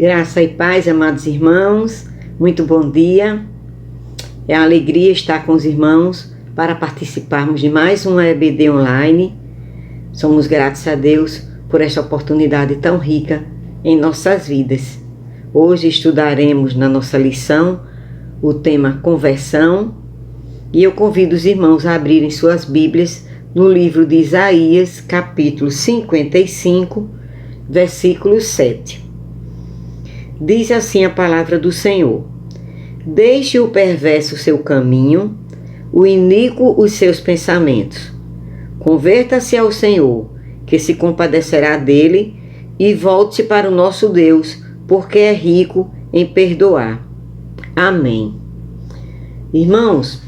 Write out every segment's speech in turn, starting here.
Graça e paz, amados irmãos, muito bom dia. É uma alegria estar com os irmãos para participarmos de mais um EBD online. Somos gratos a Deus por esta oportunidade tão rica em nossas vidas. Hoje estudaremos na nossa lição o tema conversão e eu convido os irmãos a abrirem suas Bíblias no livro de Isaías, capítulo 55, versículo 7. Diz assim a palavra do Senhor: Deixe o perverso seu caminho, o iníquo os seus pensamentos. Converta-se ao Senhor, que se compadecerá dele, e volte para o nosso Deus, porque é rico em perdoar. Amém. Irmãos,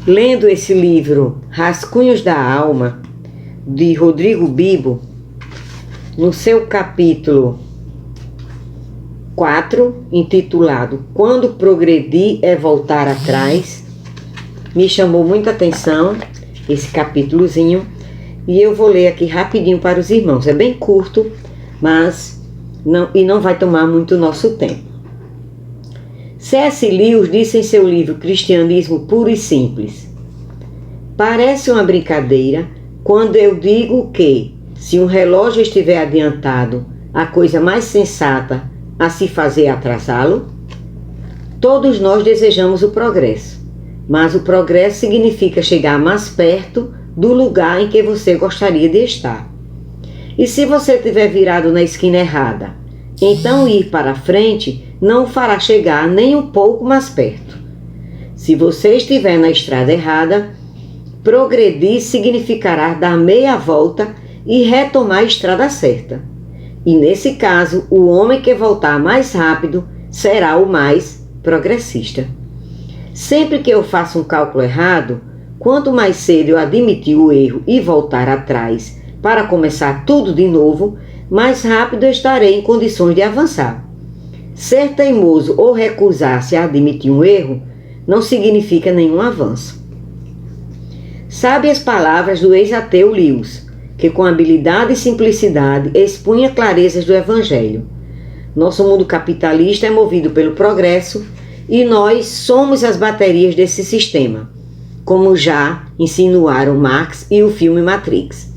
lendo esse livro Rascunhos da Alma, de Rodrigo Bibo, no seu capítulo 4, intitulado Quando Progredir é Voltar Atrás, me chamou muita atenção esse capítulozinho e eu vou ler aqui rapidinho para os irmãos. É bem curto, mas não vai tomar muito nosso tempo. C.S. Lewis disse em seu livro Cristianismo Puro e Simples: Parece uma brincadeira quando eu digo que, se um relógio estiver adiantado, a coisa mais sensata a se fazer é atrasá-lo. Todos nós desejamos o progresso, mas o progresso significa chegar mais perto do lugar em que você gostaria de estar. E se você estiver virado na esquina errada, então ir para frente não o fará chegar nem um pouco mais perto. Se você estiver na estrada errada, progredir significará dar meia volta e retomar a estrada certa. E nesse caso, o homem que voltar mais rápido será o mais progressista. Sempre que eu faço um cálculo errado, quanto mais cedo eu admitir o erro e voltar atrás para começar tudo de novo, mais rápido eu estarei em condições de avançar. Ser teimoso ou recusar-se a admitir um erro não significa nenhum avanço. Sabe as palavras do ex-ateu Lewis, que com habilidade e simplicidade expunha clarezas do Evangelho. Nosso mundo capitalista é movido pelo progresso e nós somos as baterias desse sistema, como já insinuaram Marx e o filme Matrix.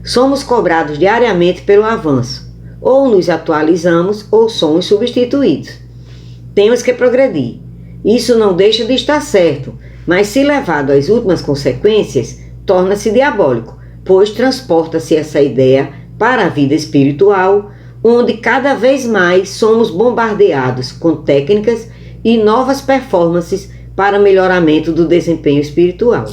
Somos cobrados diariamente pelo avanço, ou nos atualizamos ou somos substituídos. Temos que progredir. Isso não deixa de estar certo, mas se levado às últimas consequências, torna-se diabólico, pois transporta-se essa ideia para a vida espiritual, onde cada vez mais somos bombardeados com técnicas e novas performances para melhoramento do desempenho espiritual.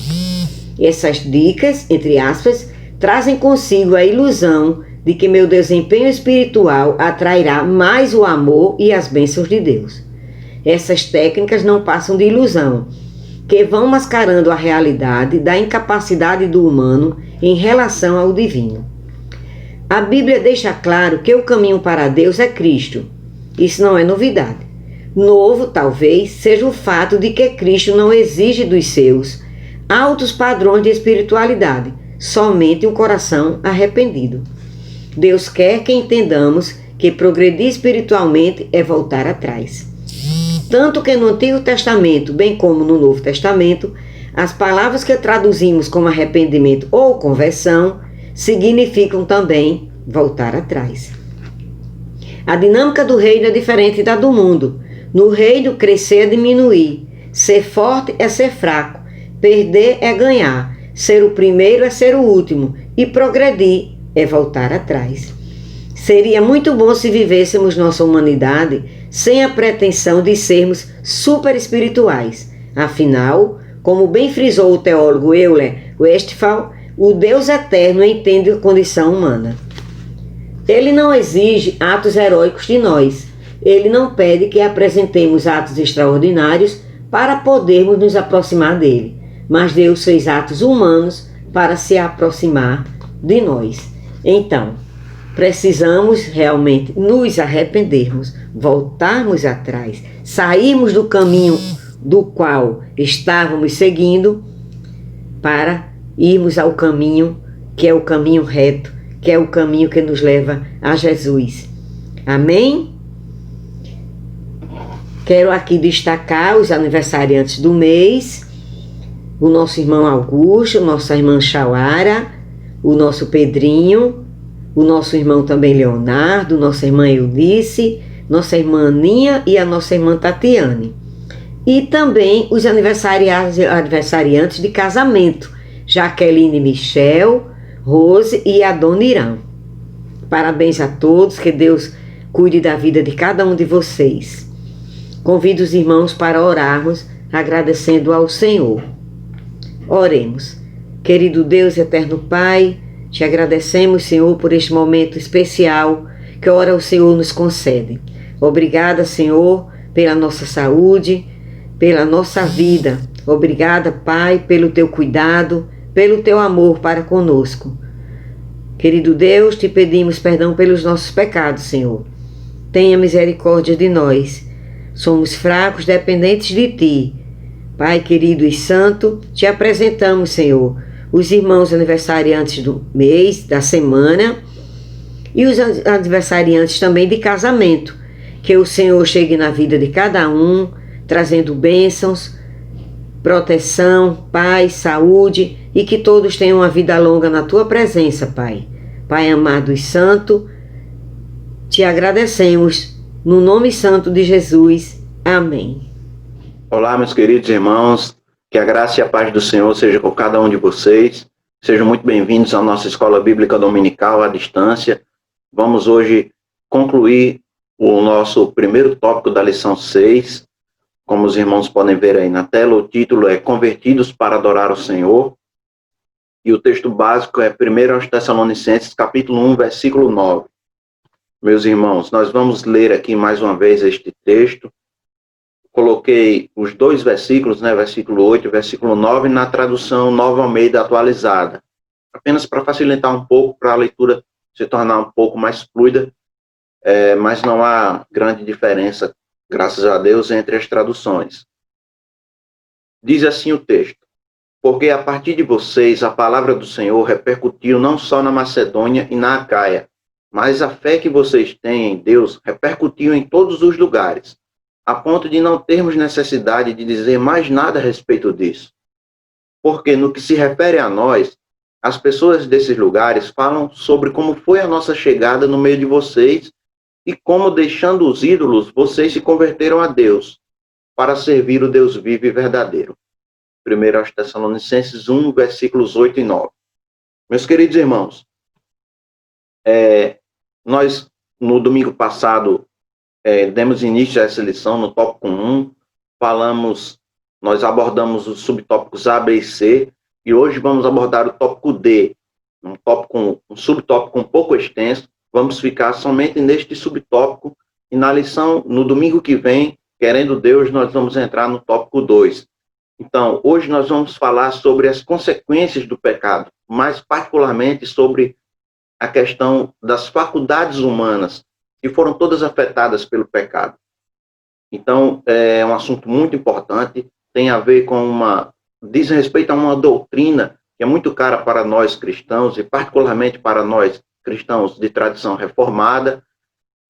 Essas dicas, entre aspas, trazem consigo a ilusão de que meu desempenho espiritual atrairá mais o amor e as bênçãos de Deus. Essas técnicas não passam de ilusão, que vão mascarando a realidade da incapacidade do humano em relação ao divino. A Bíblia deixa claro que o caminho para Deus é Cristo. Isso não é novidade. Novo, talvez, seja o fato de que Cristo não exige dos seus altos padrões de espiritualidade, somente um coração arrependido. Deus quer que entendamos que progredir espiritualmente é voltar atrás. Tanto que no Antigo Testamento, bem como no Novo Testamento, as palavras que traduzimos como arrependimento ou conversão significam também voltar atrás. A dinâmica do reino é diferente da do mundo. No reino, crescer é diminuir, ser forte é ser fraco, perder é ganhar, ser o primeiro é ser o último e progredir é voltar atrás. Seria muito bom se vivêssemos nossa humanidade sem a pretensão de sermos super espirituais. Afinal, como bem frisou o teólogo Euler Westphal, o Deus eterno entende a condição humana. Ele não exige atos heróicos de nós. Ele não pede que apresentemos atos extraordinários para podermos nos aproximar dele. Mas Deus fez atos humanos para se aproximar de nós. Então, precisamos realmente nos arrependermos, voltarmos atrás, sairmos do caminho do qual estávamos seguindo para irmos ao caminho que é o caminho reto, que é o caminho que nos leva a Jesus. Amém? Quero aqui destacar os aniversariantes do mês: o nosso irmão Augusto, nossa irmã Chauara, o nosso Pedrinho, o nosso irmão também Leonardo, nossa irmã Eunice, nossa irmã Aninha e a nossa irmã Tatiane. E também os aniversariantes de casamento: Jaqueline Michel, Rose e Adoniran. Parabéns a todos, que Deus cuide da vida de cada um de vocês. Convido os irmãos para orarmos, agradecendo ao Senhor. Oremos. Querido Deus, eterno Pai, te agradecemos, Senhor, por este momento especial que ora o Senhor nos concede. Obrigada, Senhor, pela nossa saúde, pela nossa vida. Obrigada, Pai, pelo teu cuidado, pelo teu amor para conosco. Querido Deus, te pedimos perdão pelos nossos pecados, Senhor. Tenha misericórdia de nós. Somos fracos, dependentes de ti. Pai querido e santo, te apresentamos, Senhor, os irmãos aniversariantes do mês, da semana, e os aniversariantes também de casamento. Que o Senhor chegue na vida de cada um, trazendo bênçãos, proteção, paz, saúde, e que todos tenham uma vida longa na tua presença, Pai. Pai amado e santo, te agradecemos no nome santo de Jesus. Amém. Olá, meus queridos irmãos, que a graça e a paz do Senhor seja com cada um de vocês. Sejam muito bem-vindos à nossa Escola Bíblica Dominical à distância. Vamos hoje concluir o nosso primeiro tópico da lição 6. Como os irmãos podem ver aí na tela, o título é Convertidos para Adorar o Senhor. E o texto básico é 1 aos Tessalonicenses, capítulo 1, versículo 9. Meus irmãos, nós vamos ler aqui mais uma vez este texto. Coloquei os dois versículos, versículo 8 e versículo 9, na tradução Nova Almeida atualizada. Apenas para facilitar um pouco, para a leitura se tornar um pouco mais fluida, mas não há grande diferença, graças a Deus, entre as traduções. Diz assim o texto: porque a partir de vocês a palavra do Senhor repercutiu não só na Macedônia e na Acaia, mas a fé que vocês têm em Deus repercutiu em todos os lugares, a ponto de não termos necessidade de dizer mais nada a respeito disso. Porque no que se refere a nós, as pessoas desses lugares falam sobre como foi a nossa chegada no meio de vocês e como, deixando os ídolos, vocês se converteram a Deus, para servir o Deus vivo e verdadeiro. 1 aos Tessalonicenses 1, versículos 8 e 9. Meus queridos irmãos, nós, no domingo passado, demos início a essa lição no tópico 1, nós abordamos os subtópicos A, B e C, e hoje vamos abordar o tópico D, um subtópico um pouco extenso. Vamos ficar somente neste subtópico, e na lição, no domingo que vem, querendo Deus, nós vamos entrar no tópico 2. Então, hoje nós vamos falar sobre as consequências do pecado, mais particularmente sobre a questão das faculdades humanas, que foram todas afetadas pelo pecado. Então, é um assunto muito importante, tem a ver diz respeito a uma doutrina que é muito cara para nós cristãos, e particularmente para nós cristãos de tradição reformada,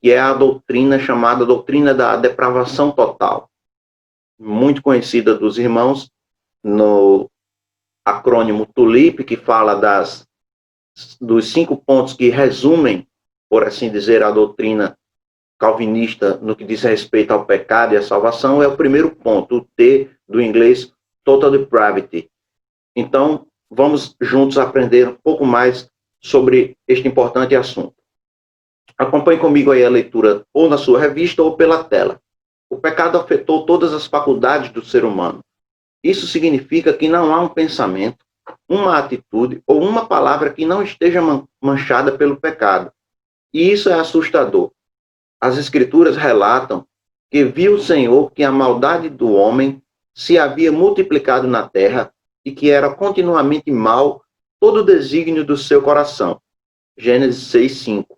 que é a doutrina chamada doutrina da depravação total, muito conhecida dos irmãos, no acrônimo TULIP, que fala dos 5 pontos que resumem, por assim dizer, a doutrina calvinista no que diz respeito ao pecado e à salvação. É o primeiro ponto, o T do inglês, Total Depravity. Então, vamos juntos aprender um pouco mais sobre este importante assunto. Acompanhe comigo aí a leitura ou na sua revista ou pela tela. O pecado afetou todas as faculdades do ser humano. Isso significa que não há um pensamento, uma atitude ou uma palavra que não esteja manchada pelo pecado. E isso é assustador. As Escrituras relatam que viu o Senhor que a maldade do homem se havia multiplicado na terra e que era continuamente mal todo o desígnio do seu coração. Gênesis 6:5.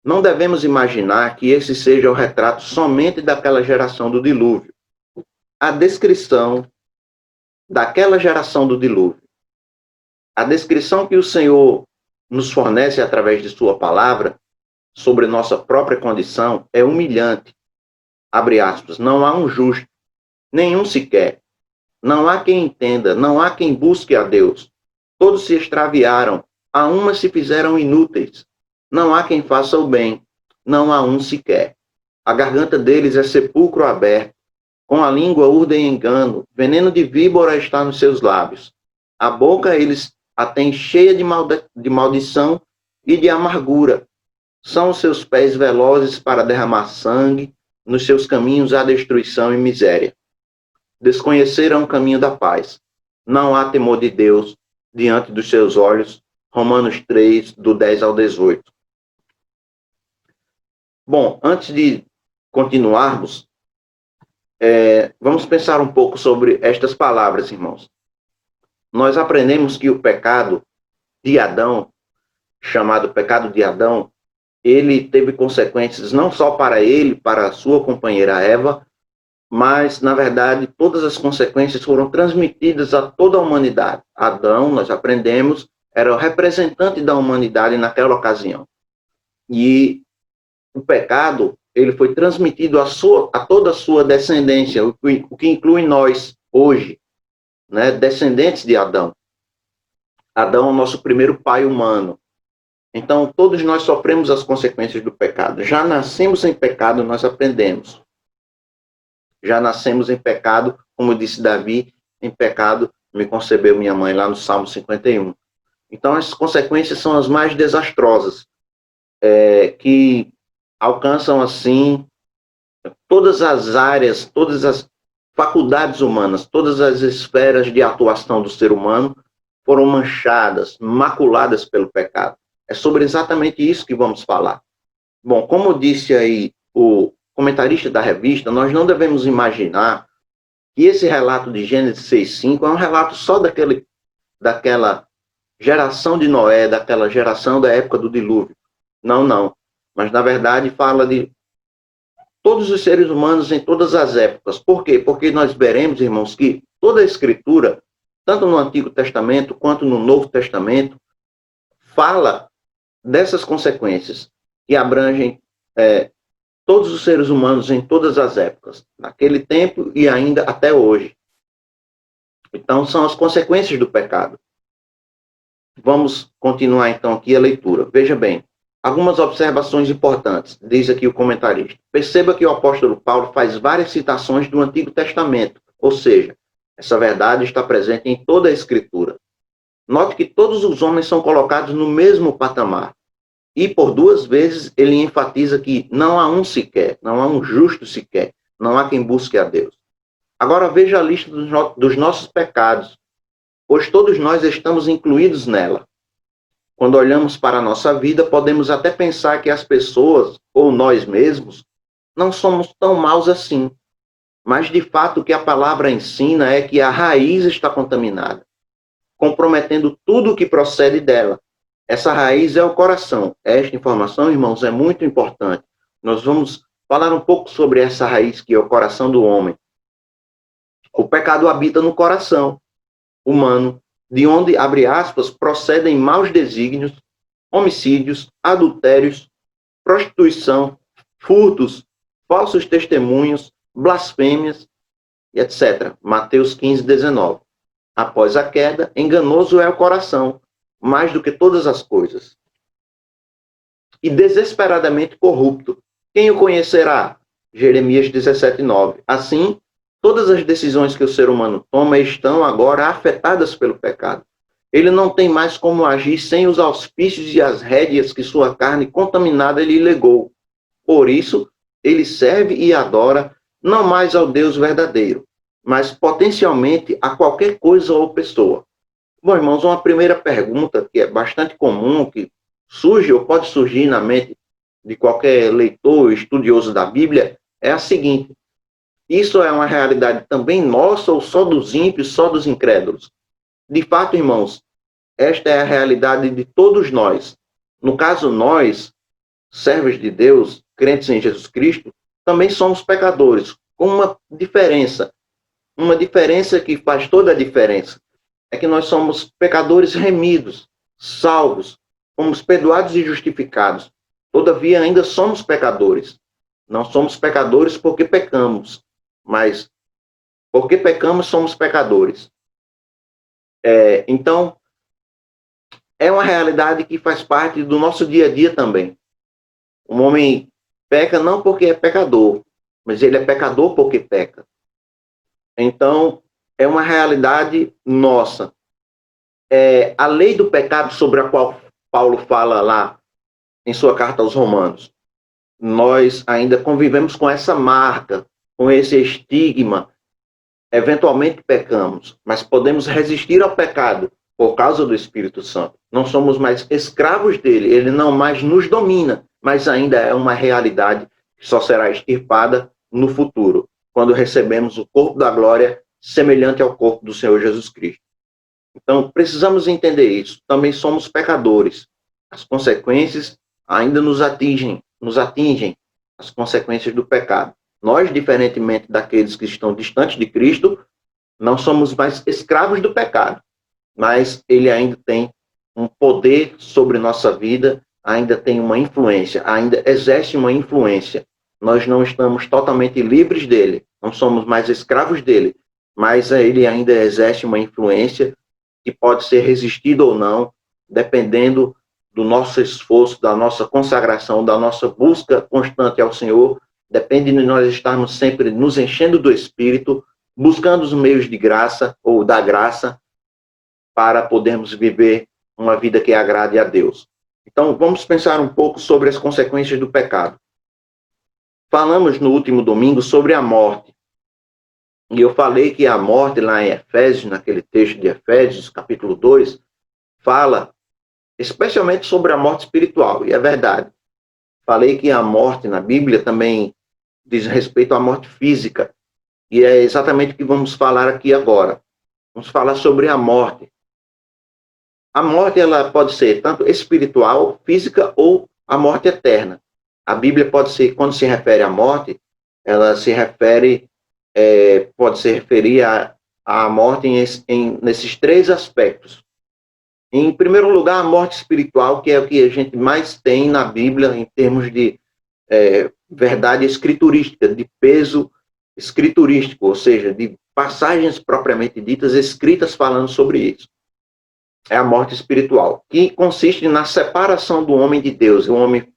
Não devemos imaginar que esse seja o retrato somente daquela geração do dilúvio. A descrição daquela geração do dilúvio, a descrição que o Senhor nos fornece através de sua palavra sobre nossa própria condição é humilhante. abre aspas, não há um justo, nenhum sequer. Não há quem entenda, não há quem busque a Deus. Todos se extraviaram, a uma se fizeram inúteis. Não há quem faça o bem, não há um sequer. A garganta deles é sepulcro aberto, com a língua urdem engano, veneno de víbora está nos seus lábios. A boca eles a têm cheia de maldição e de amargura. São os seus pés velozes para derramar sangue, nos seus caminhos há destruição e miséria. Desconheceram o caminho da paz. Não há temor de Deus diante dos seus olhos. Romanos 3, do 10 ao 18. Bom, antes de continuarmos, vamos pensar um pouco sobre estas palavras, irmãos. Nós aprendemos que o pecado de Adão, chamado pecado de Adão, ele teve consequências não só para ele, para a sua companheira Eva, mas, na verdade, todas as consequências foram transmitidas a toda a humanidade. Adão, nós aprendemos, era o representante da humanidade naquela ocasião. E o pecado, ele foi transmitido a toda a sua descendência, o que inclui nós, hoje, né, descendentes de Adão. Adão é o nosso primeiro pai humano. Então, todos nós sofremos as consequências do pecado. Já nascemos em pecado, nós aprendemos. Já nascemos em pecado, como disse Davi, em pecado me concebeu minha mãe, lá no Salmo 51. Então, as consequências são as mais desastrosas, que alcançam, assim, todas as áreas, todas as faculdades humanas, todas as esferas de atuação do ser humano foram manchadas, maculadas pelo pecado. É sobre exatamente isso que vamos falar. Bom, como disse aí o comentarista da revista, nós não devemos imaginar que esse relato de Gênesis 6:5 é um relato só daquela geração de Noé, daquela geração da época do dilúvio. Não, não. Mas, na verdade, fala de todos os seres humanos em todas as épocas. Por quê? Porque nós veremos, irmãos, que toda a Escritura, tanto no Antigo Testamento quanto no Novo Testamento, fala dessas consequências que abrangem todos os seres humanos em todas as épocas, naquele tempo e ainda até hoje. Então, são as consequências do pecado. Vamos continuar, então, aqui a leitura. Veja bem, algumas observações importantes, diz aqui o comentarista. Perceba que o apóstolo Paulo faz várias citações do Antigo Testamento, ou seja, essa verdade está presente em toda a Escritura. Note que todos os homens são colocados no mesmo patamar. E por duas vezes ele enfatiza que não há um sequer, não há um justo sequer, não há quem busque a Deus. Agora veja a lista dos nossos pecados, pois todos nós estamos incluídos nela. Quando olhamos para a nossa vida, podemos até pensar que as pessoas, ou nós mesmos, não somos tão maus assim. Mas de fato o que a palavra ensina é que a raiz está contaminada, comprometendo tudo o que procede dela. Essa raiz é o coração. Esta informação, irmãos, é muito importante. Nós vamos falar um pouco sobre essa raiz que é o coração do homem. O pecado habita no coração humano, de onde, abre aspas, procedem maus desígnios, homicídios, adultérios, prostituição, furtos, falsos testemunhos, blasfêmias, etc. Mateus 15:19. Após a queda, enganoso é o coração, mais do que todas as coisas, e desesperadamente corrupto. Quem o conhecerá? Jeremias 17:9. Assim, todas as decisões que o ser humano toma estão agora afetadas pelo pecado. Ele não tem mais como agir sem os auspícios e as rédeas que sua carne contaminada lhe legou. Por isso, ele serve e adora não mais ao Deus verdadeiro, mas potencialmente a qualquer coisa ou pessoa. Bom, irmãos, uma primeira pergunta que é bastante comum, que surge ou pode surgir na mente de qualquer leitor, estudioso da Bíblia, é a seguinte: isso é uma realidade também nossa ou só dos ímpios, só dos incrédulos? De fato, irmãos, esta é a realidade de todos nós. No caso, nós, servos de Deus, crentes em Jesus Cristo, também somos pecadores, com uma diferença que faz toda a diferença. É que nós somos pecadores remidos, salvos, fomos perdoados e justificados. Todavia, ainda somos pecadores. Não somos pecadores porque pecamos, mas porque pecamos somos pecadores. Então, é uma realidade que faz parte do nosso dia a dia também. Um homem peca não porque é pecador, mas ele é pecador porque peca. Então, é uma realidade nossa. A lei do pecado sobre a qual Paulo fala lá em sua carta aos Romanos, nós ainda convivemos com essa marca, com esse estigma. Eventualmente pecamos, mas podemos resistir ao pecado por causa do Espírito Santo. Não somos mais escravos dele, ele não mais nos domina, mas ainda é uma realidade que só será extirpada no futuro, quando recebemos o corpo da glória semelhante ao corpo do Senhor Jesus Cristo. Então, precisamos entender isso. Também somos pecadores. As consequências ainda nos atingem as consequências do pecado. Nós, diferentemente daqueles que estão distantes de Cristo, não somos mais escravos do pecado, mas ele ainda tem um poder sobre nossa vida, ainda tem uma influência, ainda exerce uma influência. Nós não estamos totalmente livres dele, não somos mais escravos dele, mas ele ainda exerce uma influência que pode ser resistida ou não, dependendo do nosso esforço, da nossa consagração, da nossa busca constante ao Senhor. Depende de nós estarmos sempre nos enchendo do Espírito, buscando os meios de graça ou da graça para podermos viver uma vida que agrade a Deus. Então, vamos pensar um pouco sobre as consequências do pecado. Falamos no último domingo sobre a morte. E eu falei que a morte lá em Efésios, naquele texto de Efésios, capítulo 2, fala especialmente sobre a morte espiritual. E é verdade. Falei que a morte na Bíblia também diz respeito à morte física. E é exatamente o que vamos falar aqui agora. Vamos falar sobre a morte. A morte, ela pode ser tanto espiritual, física ou a morte eterna. A Bíblia pode ser, quando se refere à morte, ela se refere, pode se referir à morte nesses três aspectos. Em primeiro lugar, a morte espiritual, que é o que a gente mais tem na Bíblia em termos de verdade escriturística, de peso escriturístico, ou seja, de passagens propriamente ditas escritas falando sobre isso. É a morte espiritual, que consiste na separação do homem de Deus. O homem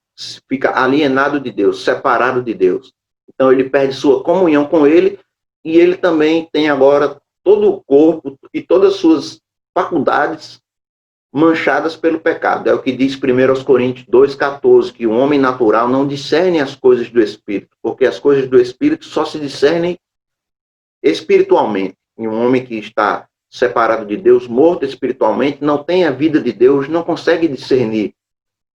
fica alienado de Deus, separado de Deus. Então ele perde sua comunhão com ele e ele também tem agora todo o corpo e todas as suas faculdades manchadas pelo pecado. É o que diz 1 Coríntios 2,14, que o homem natural não discerne as coisas do Espírito, porque as coisas do Espírito só se discernem espiritualmente. E um homem que está separado de Deus, morto espiritualmente, não tem a vida de Deus, não consegue discernir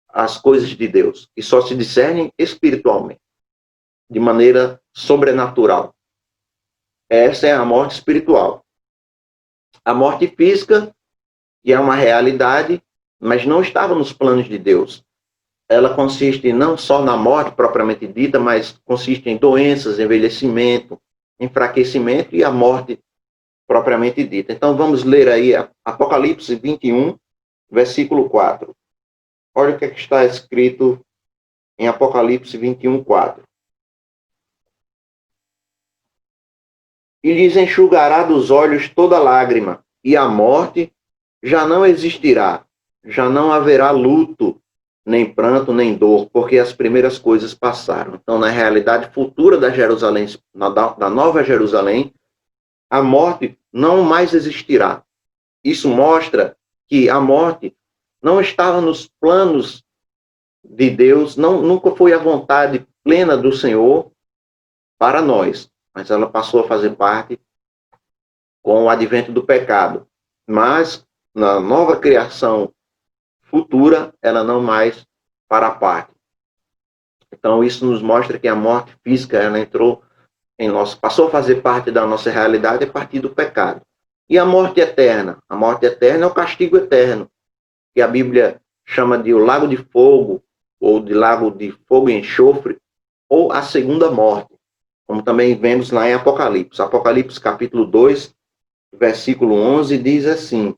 as coisas de Deus, que só se discernem espiritualmente, de maneira sobrenatural. Essa é a morte espiritual. A morte física, que é uma realidade, mas não estava nos planos de Deus. Ela consiste não só na morte propriamente dita, mas consiste em doenças, envelhecimento, enfraquecimento e a morte propriamente dita. Então vamos ler aí Apocalipse 21, versículo 4. Olha o que está escrito em Apocalipse 21, 4. E lhes enxugará dos olhos toda lágrima, e a morte já não existirá, já não haverá luto, nem pranto, nem dor, porque as primeiras coisas passaram. Então, na realidade futura da Jerusalém, da Nova Jerusalém, a morte não mais existirá. Isso mostra que a morte não estava nos planos de Deus, nunca foi a vontade plena do Senhor para nós, mas ela passou a fazer parte com o advento do pecado. Mas, na nova criação futura, ela não mais fará parte. Então, isso nos mostra que a morte física, ela entrou em nós, passou a fazer parte da nossa realidade a partir do pecado. E a morte eterna? A morte eterna é o castigo eterno, que a Bíblia chama de o lago de fogo, ou de lago de fogo e enxofre, ou a segunda morte, como também vemos lá em Apocalipse. Apocalipse capítulo 2, versículo 11, diz assim: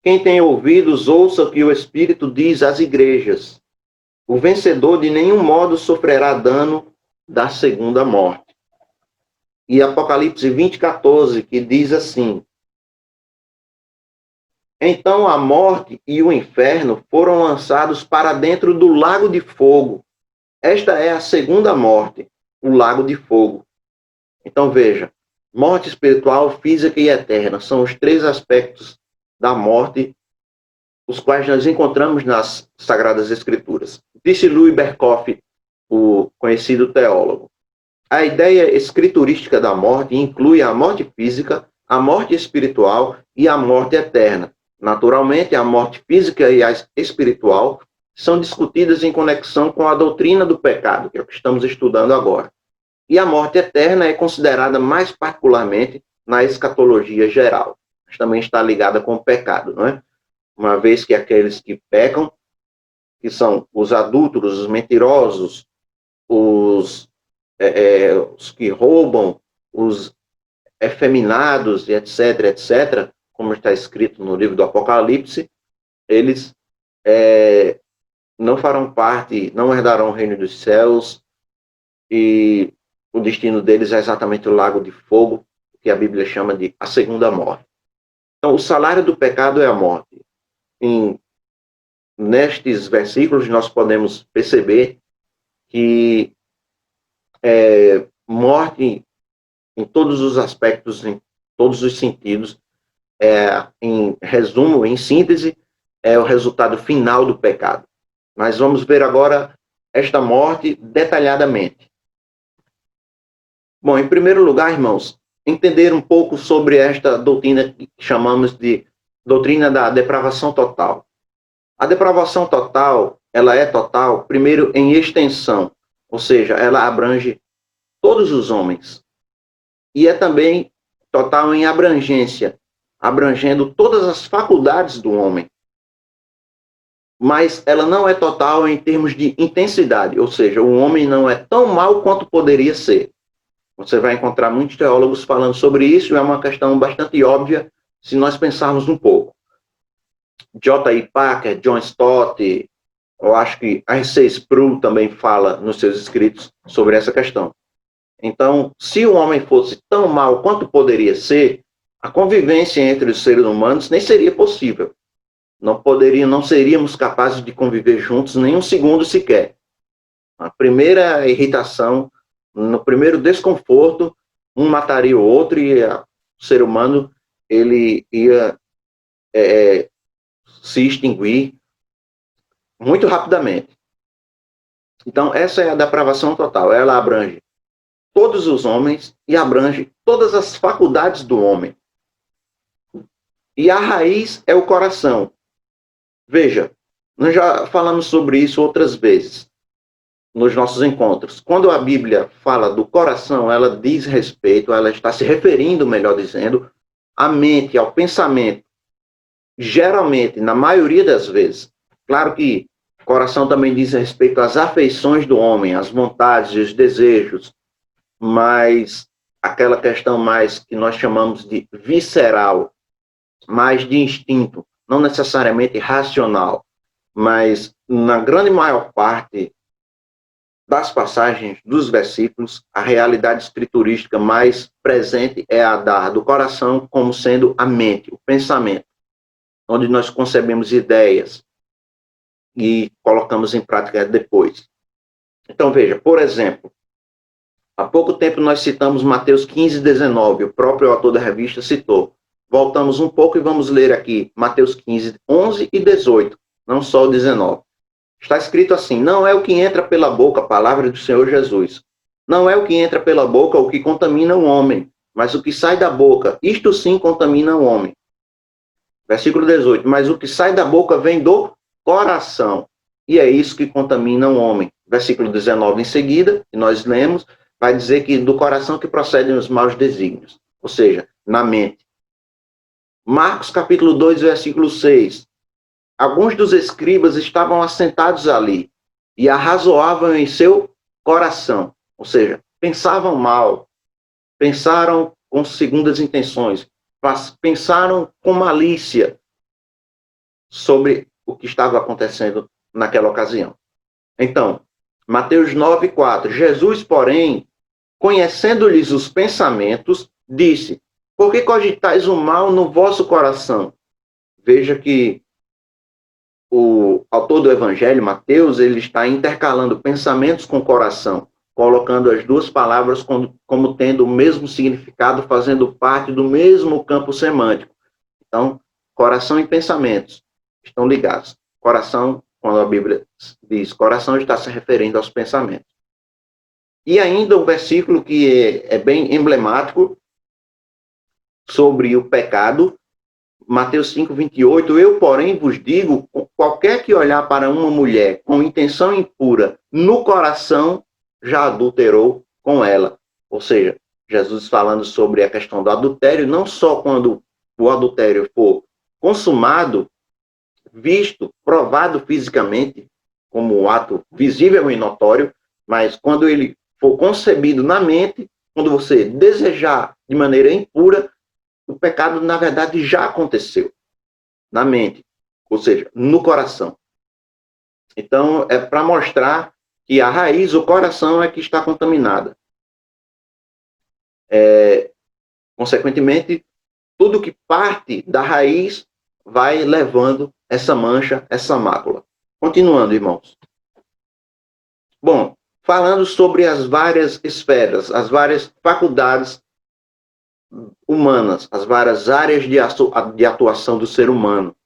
quem tem ouvidos, ouça o que o Espírito diz às igrejas. O vencedor de nenhum modo sofrerá dano da segunda morte. E Apocalipse 20:14, que diz assim: então a morte e o inferno foram lançados para dentro do lago de fogo. Esta é a segunda morte, o lago de fogo. Então veja, morte espiritual, física e eterna são os três aspectos da morte, os quais nós encontramos nas Sagradas Escrituras. Disse Louis Berkhoff, o conhecido teólogo: a ideia escriturística da morte inclui a morte física, a morte espiritual e a morte eterna. Naturalmente, a morte física e a espiritual são discutidas em conexão com a doutrina do pecado, que é o que estamos estudando agora. E a morte eterna é considerada mais particularmente na escatologia geral. Mas também está ligada com o pecado, não é? Uma vez que aqueles que pecam, que são os adúlteros, os mentirosos, os que roubam, os efeminados, etc., etc., como está escrito no livro do Apocalipse, eles não farão parte, não herdarão o reino dos céus, e o destino deles é exatamente o lago de fogo, que a Bíblia chama de a segunda morte. Então, o salário do pecado é a morte. Nestes versículos, nós podemos perceber que morte, em todos os aspectos, em todos os sentidos, em resumo, em síntese, é o resultado final do pecado. Mas vamos ver agora esta morte detalhadamente. Bom, em primeiro lugar, irmãos, entender um pouco sobre esta doutrina que chamamos de doutrina da depravação total. A depravação total, ela é total, primeiro, em extensão, ou seja, ela abrange todos os homens. E é também total em abrangência, abrangendo todas as faculdades do homem. Mas ela não é total em termos de intensidade, ou seja, o homem não é tão mau quanto poderia ser. Você vai encontrar muitos teólogos falando sobre isso, e é uma questão bastante óbvia se nós pensarmos um pouco. J.I. Packer, John Stott, eu acho que R.C. Sproul também fala nos seus escritos sobre essa questão. Então, se o homem fosse tão mau quanto poderia ser, a convivência entre os seres humanos nem seria possível. Não seríamos capazes de conviver juntos nem um segundo sequer. A primeira irritação, no primeiro desconforto, um mataria o outro e o ser humano ele ia se extinguir muito rapidamente. Então, essa é a depravação total. Ela abrange todos os homens e abrange todas as faculdades do homem. E a raiz é o coração. Veja, nós já falamos sobre isso outras vezes nos nossos encontros. Quando a Bíblia fala do coração, ela diz respeito, ela está se referindo, melhor dizendo, à mente, ao pensamento. Geralmente, na maioria das vezes. Claro que coração também diz respeito às afeições do homem, às vontades e os desejos, mas aquela questão mais que nós chamamos de visceral, mais de instinto, não necessariamente racional, mas na grande maior parte das passagens dos versículos, a realidade escriturística mais presente é a do coração como sendo a mente, o pensamento, onde nós concebemos ideias e colocamos em prática depois. Então veja, por exemplo, há pouco tempo nós citamos Mateus 15:19, o próprio autor da revista citou. Voltamos um pouco e vamos ler aqui Mateus 15:11 e 18, não só o 19. Está escrito assim: não é o que entra pela boca, a palavra do Senhor Jesus. Não é o que entra pela boca o que contamina o homem, mas o que sai da boca, isto sim contamina o homem. Versículo 18, mas o que sai da boca vem do coração, e é isso que contamina o homem. Versículo 19 em seguida, que nós lemos, vai dizer que do coração que procedem os maus desígnios, ou seja, na mente. Marcos capítulo 2, versículo 6. Alguns dos escribas estavam assentados ali e arrazoavam em seu coração, ou seja, pensavam mal, pensaram com segundas intenções, pensaram com malícia sobre o que estava acontecendo naquela ocasião. Então, Mateus 9:4. Jesus, porém, conhecendo-lhes os pensamentos, disse: por que cogitais o mal no vosso coração? Veja que o autor do Evangelho, Mateus, ele está intercalando pensamentos com coração, colocando as duas palavras como tendo o mesmo significado, fazendo parte do mesmo campo semântico. Então, coração e pensamentos estão ligados. Coração, quando a Bíblia diz coração, está se referindo aos pensamentos. E ainda um versículo que é bem emblemático sobre o pecado, Mateus 5:28, eu, porém, vos digo, qualquer que olhar para uma mulher com intenção impura no coração, já adulterou com ela. Ou seja, Jesus falando sobre a questão do adultério, não só quando o adultério for consumado, visto, provado fisicamente, como um ato visível e notório, mas quando ele for concebido na mente, quando você desejar de maneira impura, o pecado, na verdade, já aconteceu na mente, ou seja, no coração. Então, é para mostrar que a raiz, o coração, é que está contaminada. Consequentemente, tudo que parte da raiz vai levando essa mancha, essa mácula. Continuando, irmãos. Bom, falando sobre as várias esferas, as várias faculdades humanas, as várias áreas de atuação do ser humano.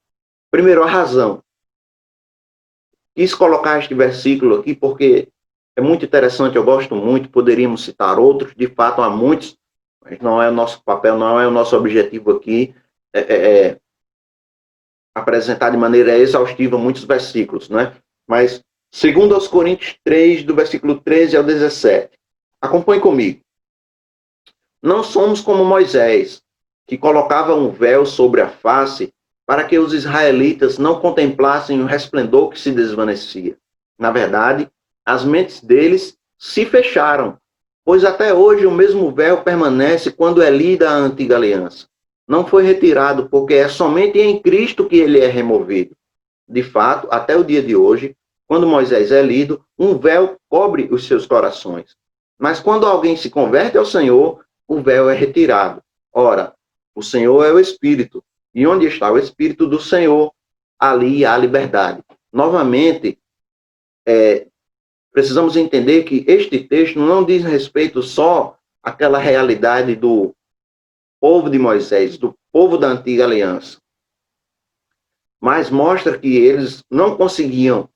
Primeiro, a razão. Quis colocar este versículo aqui porque é muito interessante, eu gosto muito, poderíamos citar outros, de fato há muitos, mas não é o nosso papel, não é o nosso objetivo aqui apresentar de maneira exaustiva muitos versículos, né? Mas, segundo aos Coríntios 3, do versículo 13 ao 17, acompanhe comigo. Não somos como Moisés, que colocava um véu sobre a face para que os israelitas não contemplassem o resplendor que se desvanecia. Na verdade, as mentes deles se fecharam, pois até hoje o mesmo véu permanece quando é lida a antiga aliança. Não foi retirado, porque é somente em Cristo que ele é removido. De fato, até o dia de hoje, quando Moisés é lido, um véu cobre os seus corações. Mas quando alguém se converte ao Senhor, o véu é retirado. Ora, o Senhor é o Espírito, e onde está o Espírito do Senhor, ali há liberdade. Novamente, precisamos entender que este texto não diz respeito só àquela realidade do povo de Moisés, do povo da antiga aliança, mas mostra que eles não conseguiam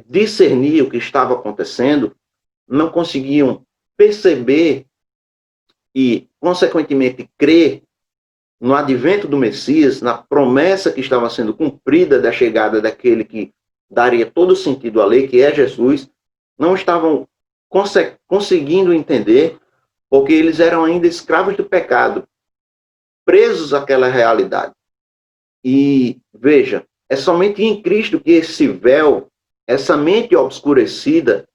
discernir o que estava acontecendo, não conseguiam perceber e, consequentemente, crer no advento do Messias, na promessa que estava sendo cumprida da chegada daquele que daria todo sentido à lei, que é Jesus, não estavam conseguindo entender, porque eles eram ainda escravos do pecado, presos àquela realidade. E, veja, é somente em Cristo que esse véu, essa mente obscurecida,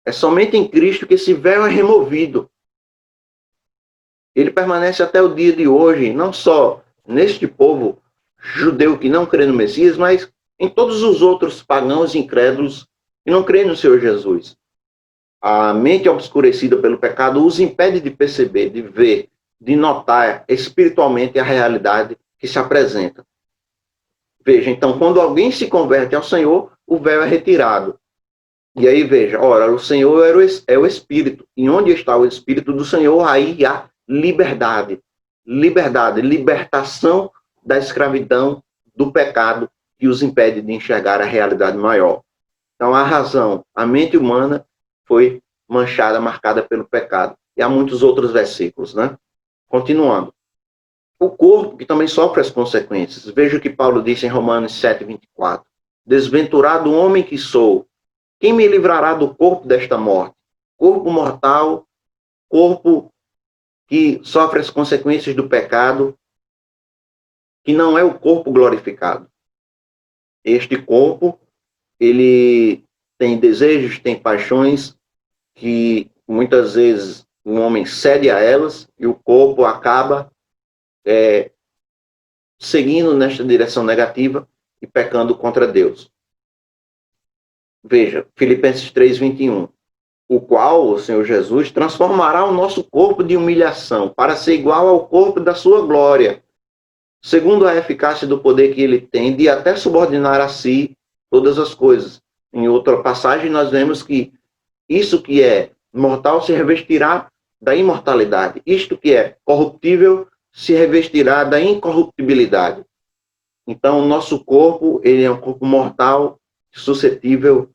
é somente em Cristo que esse véu é removido. Ele permanece até o dia de hoje, não só neste povo judeu que não crê no Messias, mas em todos os outros pagãos incrédulos que não creem no Senhor Jesus. A mente obscurecida pelo pecado os impede de perceber, de ver, de notar espiritualmente a realidade que se apresenta. Veja, então, quando alguém se converte ao Senhor, o véu é retirado. E aí, veja, ora, o Senhor é o Espírito. E onde está o Espírito do Senhor, aí há liberdade. Liberdade, libertação da escravidão, do pecado, que os impede de enxergar a realidade maior. Então, a razão, a mente humana foi manchada, marcada pelo pecado. E há muitos outros versículos, né? Continuando. O corpo, que também sofre as consequências. Veja o que Paulo disse em Romanos 7:24. Desventurado homem que sou, quem me livrará do corpo desta morte? Corpo mortal, corpo que sofre as consequências do pecado, que não é o corpo glorificado. Este corpo, ele tem desejos, tem paixões, que muitas vezes um homem cede a elas e o corpo acaba seguindo nesta direção negativa e pecando contra Deus. Veja, Filipenses 3:21. O qual o Senhor Jesus transformará o nosso corpo de humilhação para ser igual ao corpo da sua glória, segundo a eficácia do poder que ele tem de até subordinar a si todas as coisas. Em outra passagem, nós vemos que isso que é mortal se revestirá da imortalidade. Isto que é corruptível se revestirá da incorruptibilidade. Então, o nosso corpo, ele é um corpo mortal, suscetível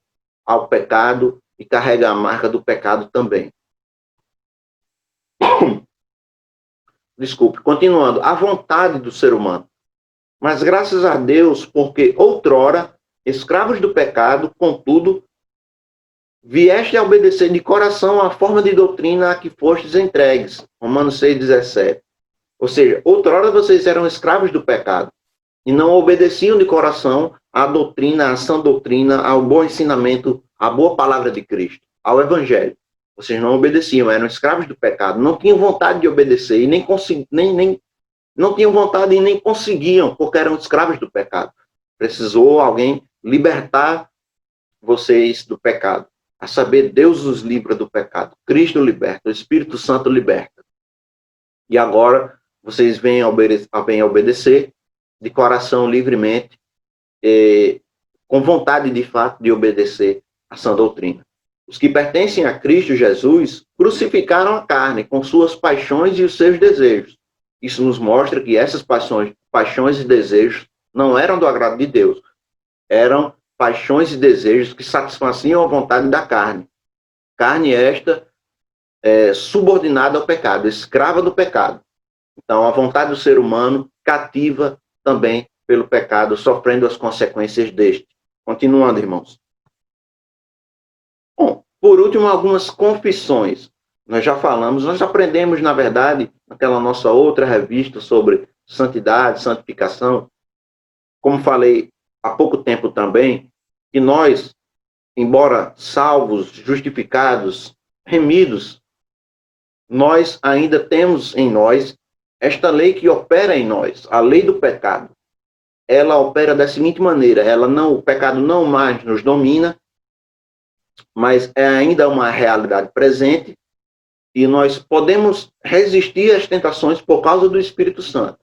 ao pecado e carrega a marca do pecado também. Desculpe, continuando. A vontade do ser humano. Mas graças a Deus, porque outrora, escravos do pecado, contudo, vieste a obedecer de coração à forma de doutrina a que fostes entregues. Romanos 6,17. Ou seja, outrora vocês eram escravos do pecado e não obedeciam de coração à doutrina, à sã doutrina, ao bom ensinamento, à boa palavra de Cristo, ao Evangelho. Vocês não obedeciam, eram escravos do pecado, não tinham vontade de obedecer e não tinham vontade e nem conseguiam, porque eram escravos do pecado. Precisou alguém libertar vocês do pecado. A saber, Deus os livra do pecado. Cristo liberta, o Espírito Santo liberta. E agora vocês vêm a obedecer de coração livremente, com vontade de fato de obedecer a sã doutrina. Os que pertencem a Cristo Jesus crucificaram a carne com suas paixões e os seus desejos. Isso nos mostra que essas paixões e desejos não eram do agrado de Deus. Eram paixões e desejos que satisfaziam a vontade da carne. Carne esta subordinada ao pecado, escrava do pecado. Então, a vontade do ser humano cativa também pelo pecado, sofrendo as consequências deste. Continuando, irmãos. Bom, por último, algumas confissões. Nós já falamos, nós aprendemos, na verdade, naquela nossa outra revista sobre santidade, santificação, como falei há pouco tempo também, que nós, embora salvos, justificados, remidos, nós ainda temos em nós esta lei que opera em nós, a lei do pecado. Ela opera da seguinte maneira, o pecado não mais nos domina, mas é ainda uma realidade presente e nós podemos resistir às tentações por causa do Espírito Santo.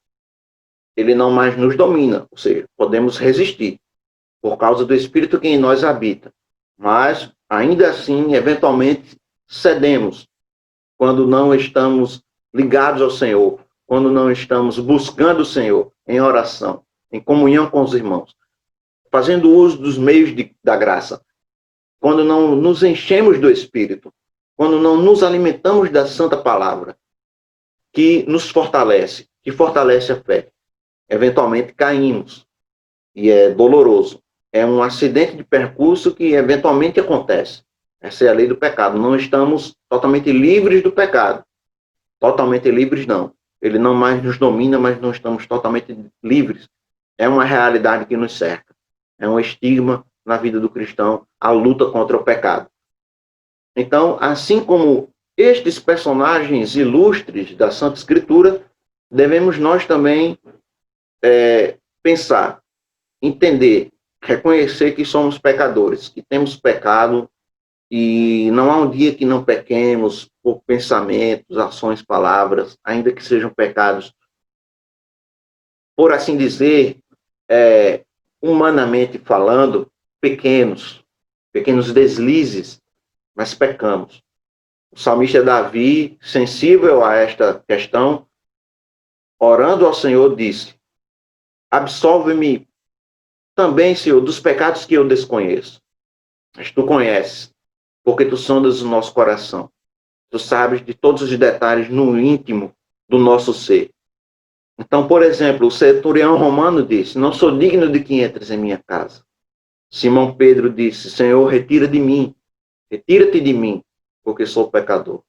Ele não mais nos domina, ou seja, podemos resistir por causa do Espírito que em nós habita. Mas, ainda assim, eventualmente, cedemos quando não estamos ligados ao Senhor, quando não estamos buscando o Senhor em oração, em comunhão com os irmãos, fazendo uso dos meios da graça, quando não nos enchemos do Espírito, quando não nos alimentamos da Santa Palavra, que nos fortalece, que fortalece a fé. Eventualmente caímos, e é doloroso. É um acidente de percurso que eventualmente acontece. Essa é a lei do pecado. Não estamos totalmente livres do pecado. Totalmente livres, não. Ele não mais nos domina, mas não estamos totalmente livres. É uma realidade que nos cerca. É um estigma na vida do cristão, a luta contra o pecado. Então, assim como estes personagens ilustres da Santa Escritura, devemos nós também pensar, entender, reconhecer que somos pecadores, que temos pecado e não há um dia que não pequemos por pensamentos, ações, palavras, ainda que sejam pecados, por assim dizer, humanamente falando, pequenos deslizes, mas pecamos. O salmista Davi, sensível a esta questão, orando ao Senhor, disse: absolve-me também, Senhor, dos pecados que eu desconheço. Mas tu conheces, porque tu sondas o nosso coração. Tu sabes de todos os detalhes no íntimo do nosso ser. Então, por exemplo, o centurião romano disse: não sou digno de que entres em minha casa. Simão Pedro disse: Senhor, retira-te de mim, porque sou pecador.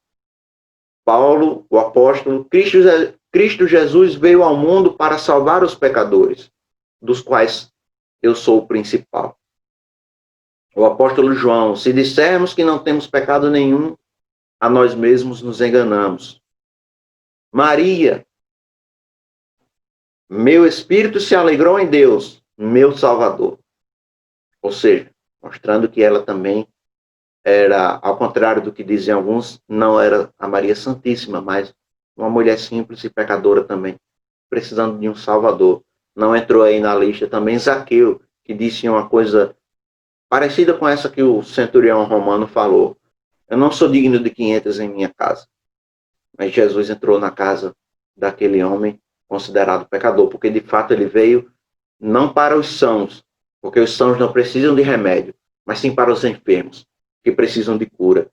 Paulo, o apóstolo, Cristo Jesus veio ao mundo para salvar os pecadores, dos quais eu sou o principal. O apóstolo João: se dissermos que não temos pecado nenhum, a nós mesmos nos enganamos. Maria: meu espírito se alegrou em Deus, meu Salvador. Ou seja, mostrando que ela também era, ao contrário do que dizem alguns, não era a Maria Santíssima, mas uma mulher simples e pecadora também, precisando de um Salvador. Não entrou aí na lista também Zaqueu, que disse uma coisa parecida com essa que o centurião romano falou. Eu não sou digno de que entres em minha casa. Mas Jesus entrou na casa daquele homem considerado pecador, porque de fato ele veio não para os sãos, porque os sãos não precisam de remédio, mas sim para os enfermos, que precisam de cura.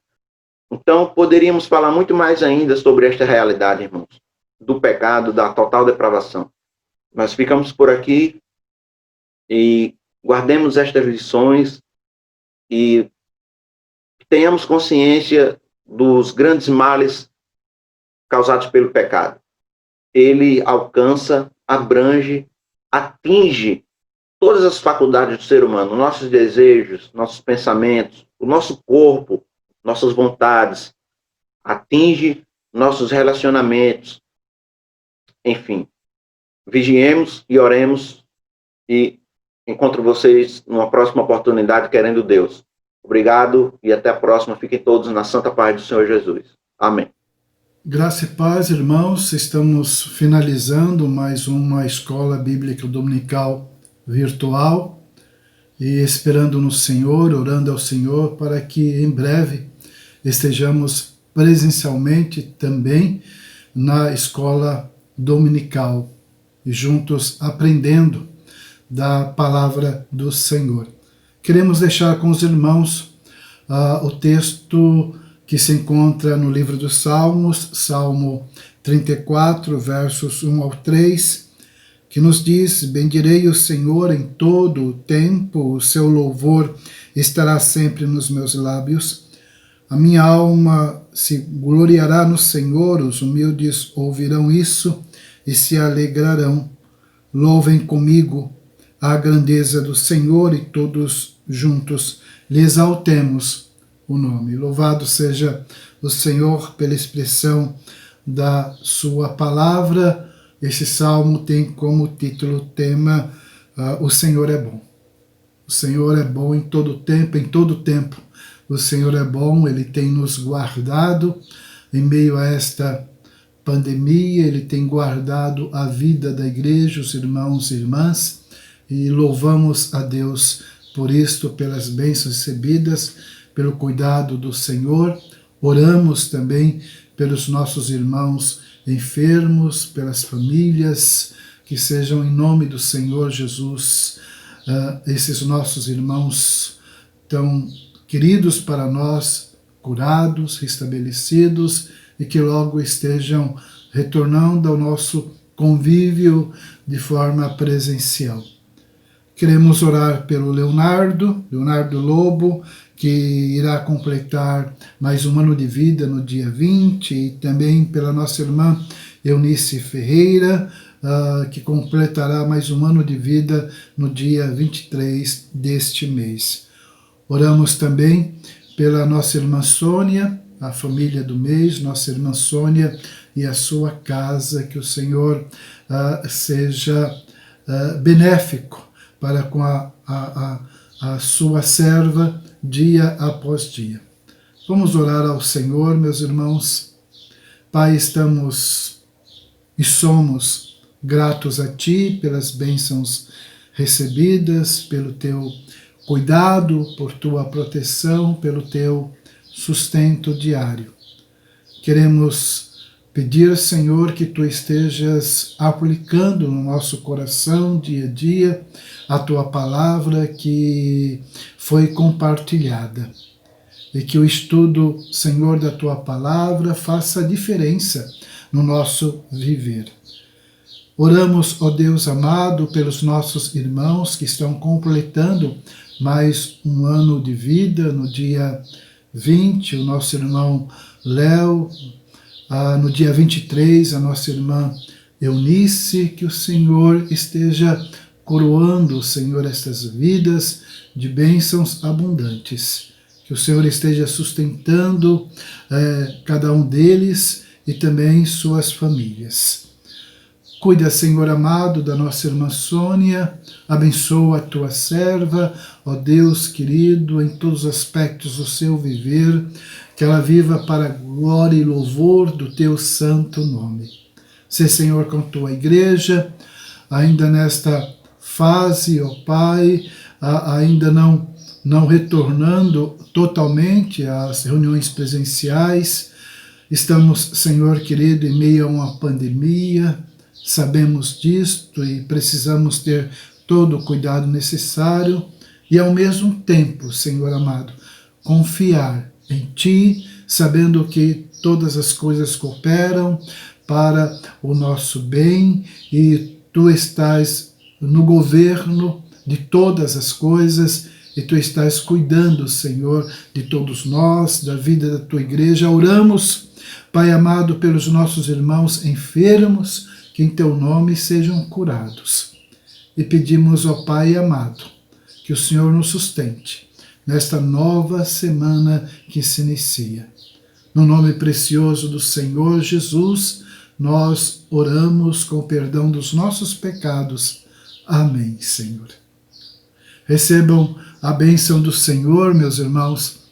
Então, poderíamos falar muito mais ainda sobre esta realidade, irmãos, do pecado, da total depravação. Mas ficamos por aqui e guardemos estas lições e tenhamos consciência dos grandes males causados pelo pecado. Ele alcança, abrange, atinge todas as faculdades do ser humano, nossos desejos, nossos pensamentos, o nosso corpo, nossas vontades, atinge nossos relacionamentos, enfim. Vigiemos e oremos e encontro vocês numa próxima oportunidade, querendo Deus. Obrigado e até a próxima. Fiquem todos na santa paz do Senhor Jesus. Amém. Graça e paz, irmãos. Estamos finalizando mais uma escola bíblica dominical virtual e esperando no Senhor, orando ao Senhor para que em breve estejamos presencialmente também na escola dominical e juntos aprendendo da palavra do Senhor. Queremos deixar com os irmãos o texto que se encontra no livro dos Salmos, Salmo 34, versos 1 ao 3, que nos diz: bendirei o Senhor em todo o tempo, o seu louvor estará sempre nos meus lábios. A minha alma se gloriará no Senhor, os humildes ouvirão isso e se alegrarão. Louvem comigo a grandeza do Senhor e todos juntos lhe exaltemos o nome. Louvado seja o Senhor pela expressão da sua palavra. Esse salmo tem como título, tema, o Senhor é bom. O Senhor é bom em todo tempo o Senhor é bom, Ele tem nos guardado em meio a esta pandemia, Ele tem guardado a vida da igreja, os irmãos e irmãs, e louvamos a Deus por isto, pelas bênçãos recebidas, pelo cuidado do Senhor. Oramos também pelos nossos irmãos enfermos, pelas famílias, que sejam em nome do Senhor Jesus, esses nossos irmãos tão queridos para nós, curados, restabelecidos, e que logo estejam retornando ao nosso convívio de forma presencial. Queremos orar pelo Leonardo Lobo, que irá completar mais um ano de vida no dia 20, e também pela nossa irmã Eunice Ferreira, que completará mais um ano de vida no dia 23 deste mês. Oramos também pela nossa irmã Sônia, a família do mês, nossa irmã Sônia e a sua casa, que o Senhor seja benéfico para com a sua serva dia após dia. Vamos orar ao Senhor, meus irmãos. Pai, estamos e somos gratos a Ti pelas bênçãos recebidas, pelo Teu cuidado, por Tua proteção, pelo Teu sustento diário. Queremos pedir, Senhor, que Tu estejas aplicando no nosso coração, dia a dia, a Tua palavra que foi compartilhada. E que o estudo, Senhor, da Tua palavra faça diferença no nosso viver. Oramos, ó Deus amado, pelos nossos irmãos que estão completando mais um ano de vida. No dia 20, o nosso irmão Léo, no dia 23, a nossa irmã Eunice. Que o Senhor esteja coroando, Senhor, estas vidas de bênçãos abundantes. Que o Senhor esteja sustentando cada um deles e também suas famílias. Cuida, Senhor amado, da nossa irmã Sônia, abençoa a tua serva, ó Deus querido, em todos os aspectos do seu viver, que ela viva para a glória e louvor do teu santo nome. Sê, Senhor, com tua igreja, ainda nesta fase, ó Pai, ainda não retornando totalmente às reuniões presenciais. Estamos, Senhor querido, em meio a uma pandemia, sabemos disto e precisamos ter todo o cuidado necessário e, ao mesmo tempo, Senhor amado, confiar em Ti, sabendo que todas as coisas cooperam para o nosso bem e Tu estás no governo de todas as coisas e Tu estás cuidando, Senhor, de todos nós, da vida da Tua igreja. Oramos, Pai amado, pelos nossos irmãos enfermos, que em Teu nome sejam curados. E pedimos ao Pai amado, que o Senhor nos sustente nesta nova semana que se inicia. No nome precioso do Senhor Jesus, nós oramos com o perdão dos nossos pecados. Amém, Senhor. Recebam a bênção do Senhor, meus irmãos.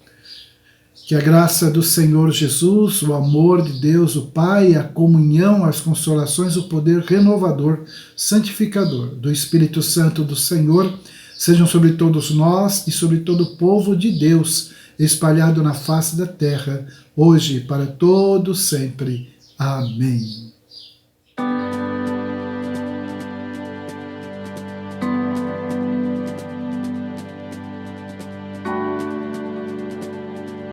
Que a graça do Senhor Jesus, o amor de Deus, o Pai, a comunhão, as consolações, o poder renovador, santificador do Espírito Santo do Senhor, sejam sobre todos nós e sobre todo o povo de Deus, espalhado na face da terra, hoje e para todo sempre. Amém.